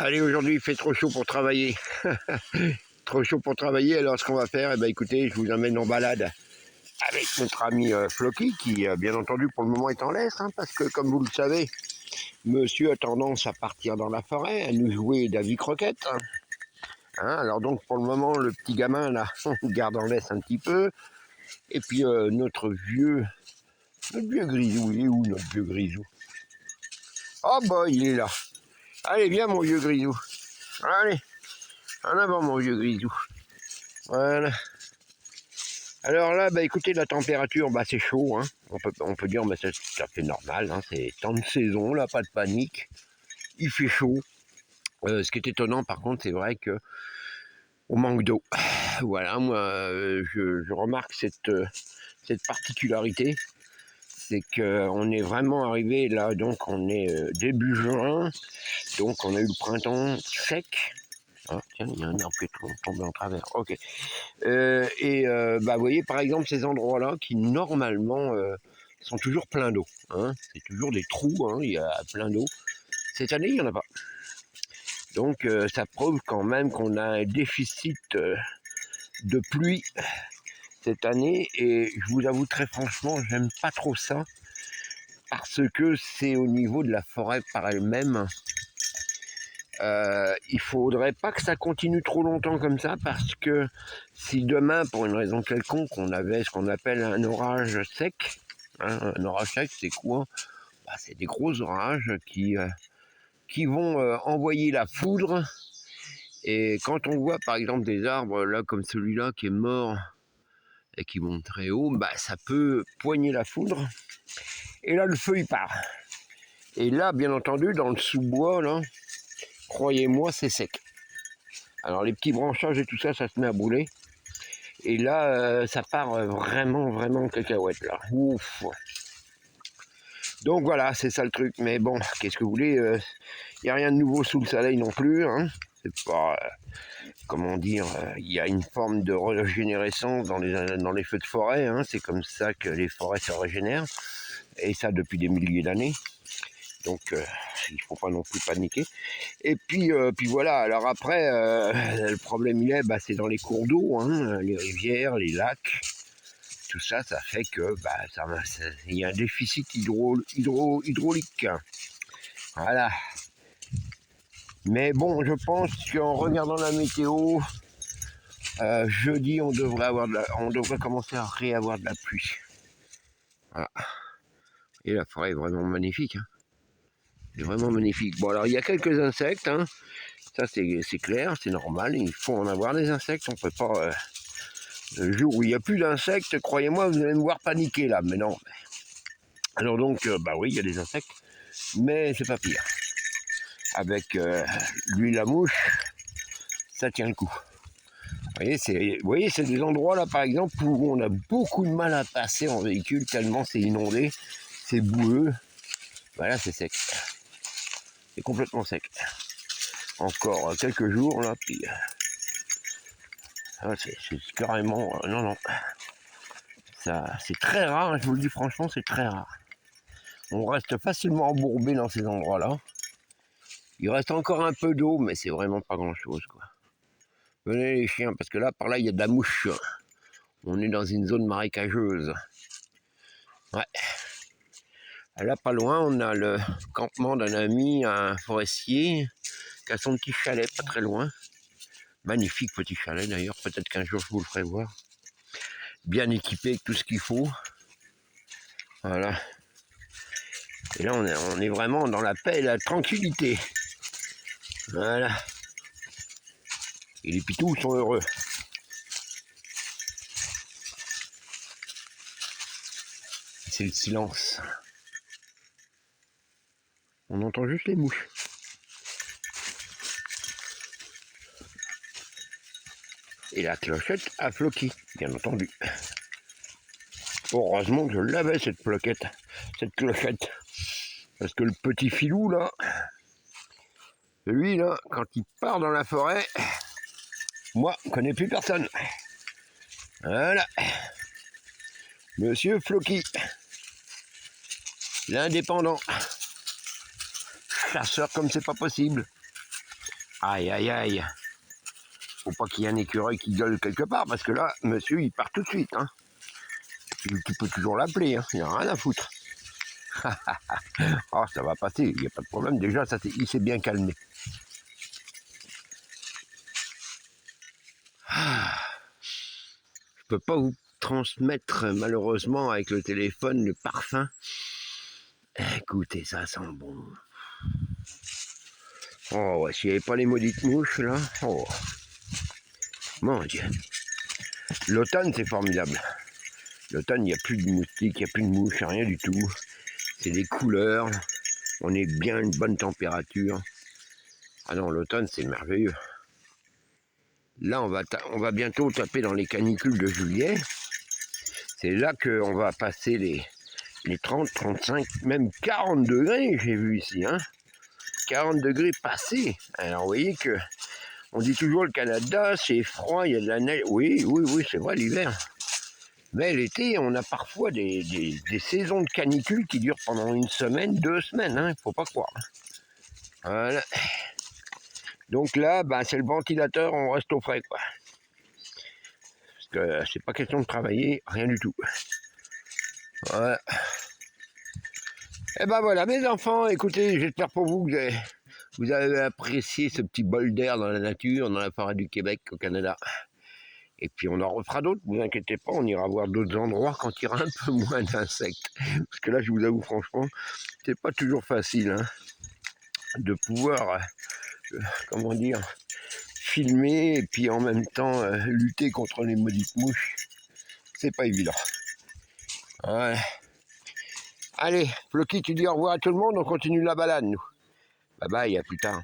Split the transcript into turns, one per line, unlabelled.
Allez, aujourd'hui il fait trop chaud pour travailler. Trop chaud pour travailler, alors ce qu'on va faire, écoutez, je vous emmène en balade avec notre ami Floki, qui bien entendu pour le moment est en laisse, parce que comme vous le savez, monsieur a tendance à partir dans la forêt, à nous jouer Davy Croquette. Alors donc pour le moment, le petit gamin là, on le garde en laisse un petit peu. Et puis notre vieux grisou, il est où notre vieux grisou? Oh bah il est là. Allez, viens mon vieux grisou. Allez, en avant mon vieux grisou. Voilà. Alors là, écoutez, la température, c'est chaud, On peut dire, c'est tout à fait normal, c'est temps de saison, là, pas de panique. Il fait chaud. Ce qui est étonnant, par contre, c'est vrai que on manque d'eau. Voilà, moi, je remarque cette particularité, c'est qu'on est vraiment arrivé là, donc on est début juin, donc on a eu le printemps sec. Ah, tiens, il y a un arbre qui est tombé en travers. Ok. Vous voyez, par exemple, ces endroits-là qui, normalement, sont toujours pleins d'eau. C'est toujours des trous, il y a plein d'eau. Cette année, il n'y en a pas. Donc, ça prouve quand même qu'on a un déficit de pluie cette année. Et je vous avoue très franchement, j'aime pas trop ça. Parce que c'est au niveau de la forêt par elle-même. Il faudrait pas que ça continue trop longtemps comme ça, parce que si demain, pour une raison quelconque, on avait ce qu'on appelle un orage sec, un orage sec, c'est quoi? C'est des gros orages qui vont envoyer la foudre. Et quand on voit par exemple des arbres là comme celui-là qui est mort et qui monte très haut, ça peut poigner la foudre. Et là, le feu il part. Et là, bien entendu, dans le sous-bois, là, croyez-moi, c'est sec. Alors les petits branchages et tout ça, ça se met à brûler. Et là, ça part vraiment en cacahuète là. Ouf. Donc voilà, c'est ça le truc. Mais bon, qu'est-ce que vous voulez, y a rien de nouveau sous le soleil non plus. C'est pas, comment dire, il y a une forme de régénérescence dans les feux de forêt. C'est comme ça que les forêts se régénèrent. Et ça depuis des milliers d'années. Donc il faut pas non plus paniquer. Et puis voilà, alors après, le problème il est, c'est dans les cours d'eau, les rivières, les lacs, tout ça, ça fait que il y a un déficit hydraulique. Voilà. Mais bon, je pense qu'en regardant la météo, jeudi on devrait commencer à réavoir de la pluie. Voilà. Et la forêt est vraiment magnifique. C'est vraiment magnifique. Bon, alors il y a quelques insectes, ça c'est clair, c'est normal, il faut en avoir des insectes, on peut pas... le jour où il n'y a plus d'insectes, croyez-moi, vous allez me voir paniquer là, mais non. Alors donc, oui, il y a des insectes, mais c'est pas pire. Avec l'huile à mouche, ça tient le coup. Vous voyez, c'est des endroits là, par exemple, où on a beaucoup de mal à passer en véhicule, tellement c'est inondé, c'est boueux. Voilà, c'est sec. C'est complètement sec. Encore quelques jours là, puis c'est carrément non, ça c'est très rare, je vous le dis franchement, c'est très rare. On reste facilement embourbé dans ces endroits là. Il reste encore un peu d'eau, mais c'est vraiment pas grand chose quoi. Venez les chiens, parce que là par là il y a de la mouche. On est dans une zone marécageuse. Ouais. Là pas loin on a le campement d'un ami, un forestier, qui a son petit chalet pas très loin. Magnifique petit chalet d'ailleurs, peut-être qu'un jour je vous le ferai voir. Bien équipé avec tout ce qu'il faut. Voilà. Et là on est vraiment dans la paix et la tranquillité. Voilà. Et les pitous sont heureux. C'est le silence. On entend juste les mouches. Et la clochette a Floki, bien entendu. Heureusement que je l'avais cette clochette. Parce que le petit filou là, lui là, quand il part dans la forêt, moi, je connais plus personne. Voilà. Monsieur Floki, l'indépendant. Chasseur comme c'est pas possible. Aïe, aïe, aïe. Faut pas qu'il y ait un écureuil qui gueule quelque part, parce que là, monsieur, il part tout de suite. Hein. Tu peux toujours l'appeler, hein. Il n'y a rien à foutre. Ah, ça va passer, il n'y a pas de problème. Déjà, il s'est bien calmé. Ah, je peux pas vous transmettre, malheureusement, avec le téléphone, le parfum. Écoutez, ça sent bon. Oh, ouais, s'il n'y avait pas les maudites mouches, là. Oh, mon Dieu. L'automne, c'est formidable. L'automne, il n'y a plus de moustiques, il n'y a plus de mouches, rien du tout. C'est des couleurs. On est bien à une bonne température. Ah non, l'automne, c'est merveilleux. Là, on va bientôt taper dans les canicules de juillet. C'est là qu'on va passer les 30, 35, même 40 degrés, j'ai vu ici. Hein. 40 degrés passés. Alors, vous voyez que on dit toujours le Canada, c'est froid, il y a de la neige. Oui, oui, oui, c'est vrai, l'hiver. Mais l'été, on a parfois des saisons de canicule qui durent pendant une semaine, 2 semaines. Hein, faut pas croire. Voilà. Donc là, bah, c'est le ventilateur, on reste au frais, quoi. Parce que c'est pas question de travailler, rien du tout. Voilà. Et ben voilà, mes enfants, écoutez, j'espère pour vous que vous avez apprécié ce petit bol d'air dans la nature, dans la forêt du Québec, au Canada. Et puis on en refera d'autres, ne vous inquiétez pas, on ira voir d'autres endroits quand il y aura un peu moins d'insectes. Parce que là, je vous avoue franchement, c'est pas toujours facile hein, de pouvoir, comment dire, filmer et puis en même temps lutter contre les maudites mouches. C'est pas évident. Ouais. Allez, Floki, tu dis au revoir à tout le monde, on continue la balade, nous. Bye bye, à plus tard.